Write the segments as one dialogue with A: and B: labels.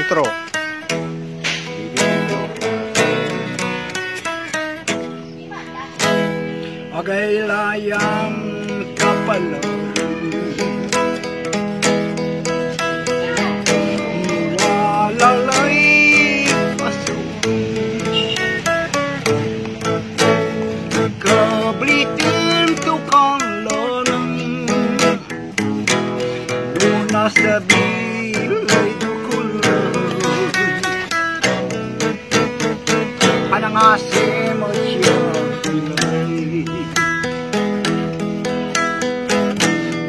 A: intro. Agay layang kapalaran, walalay paso, kablitin tukang lanang, nuna sa bilay dukulan, panangasi mo siya pilay.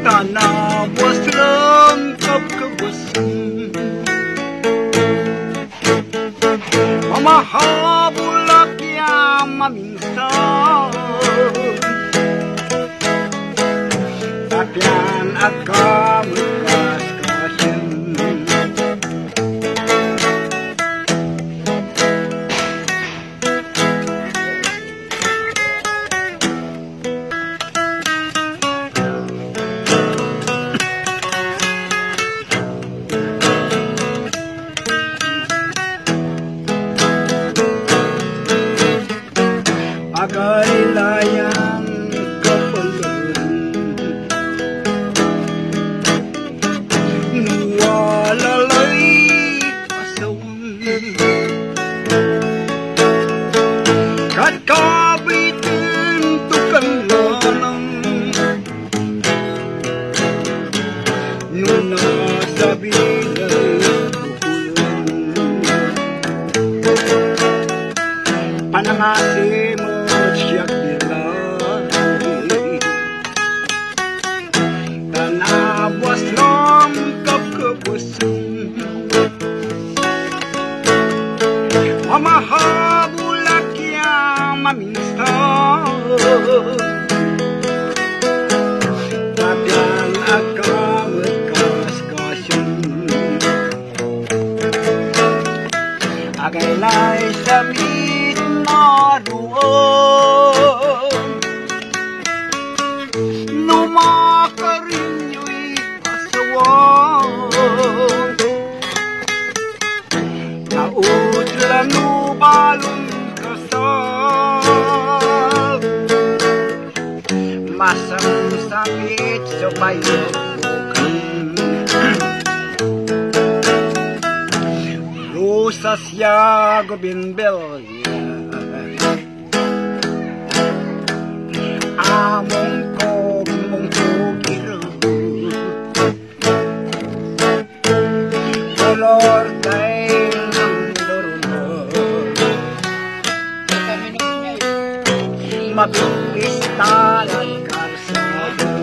A: Tanabos lang kapkabasan, mamahabulak ya maminsan, takyan at kamukas-kasyan. Agay layang kapalaran, walalay pasawan, kat kabitin tukang lanang, nuna sa bilay bukulan, panangasi mo siyak bilay, tanabos lang kapkabasan, mamahabulak ya maminsan, takyan at kamukas-kasyan. Agay lay sa naruan, numakarinyo'y pasawan, naudlan ubalong kasal, masang sakit sa bayukan, rosas ya gobinbel among ko mong pugiro, kolor kay ng lorong, mapipista at karsado,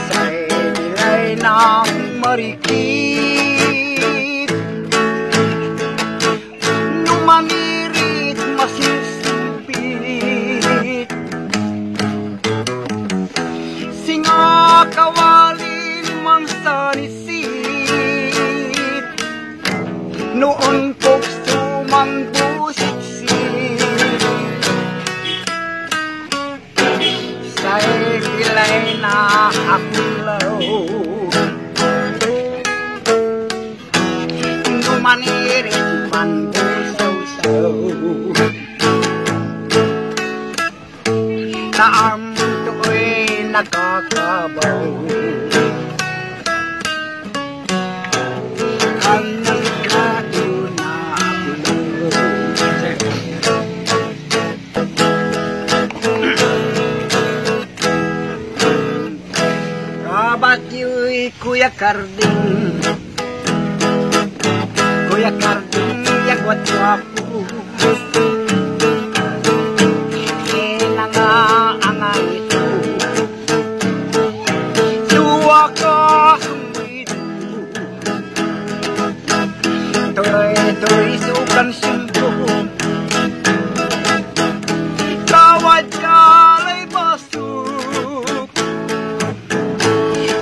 A: sa ilay ng marikit, numamirit masisipit, singa kawalin mang sanisit, noon ko sumang busit-sit, sa ilay na akulaw, numanirit man busaw-saw, taam to'y nakakabaw, kanyang kato na akulaw. Kabatiyo'y Kuya Carding, Kuya Carding, yagwat wapo, inanga-angay ito, luwa ka sumido, to'y sukan simpo, kawad yalay basok,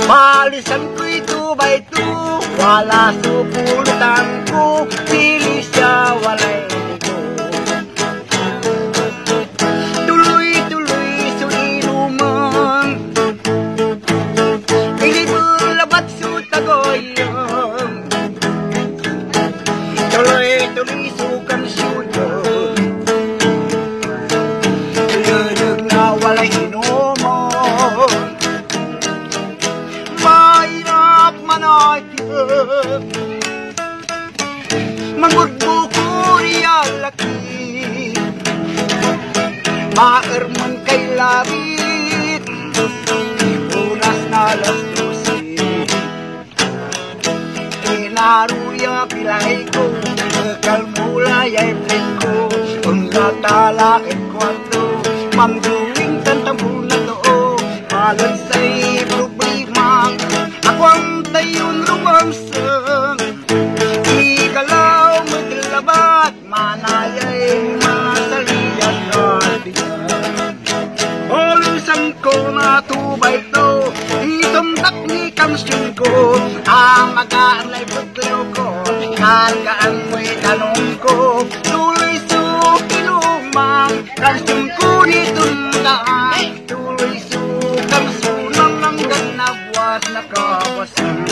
A: balisan ko ito ba ito, wala supulutan ko, sili siya walay ligo, tuloy-tuloy sulinuman, ilibulabat sulinuman, maerman kay labit, unas na lastusin. Inaruya pilay ko, kekal mulai ay ko, unsa talakit kwarto, mangduwing tantambunan doo, malan say problema, ako ang tayon ruwamsang, ikalaw maglabat, manayay masaliyan artiyan. Olusan ko na tubay to, itumdak ni kamsyon ko, ang mag-aanlay paglaw ko, kargaan mo'y tanong ko, tuloy su kinumang, kamsyon ko ditundaan, tuloy su kamsunang ng ganabwas na kawasan.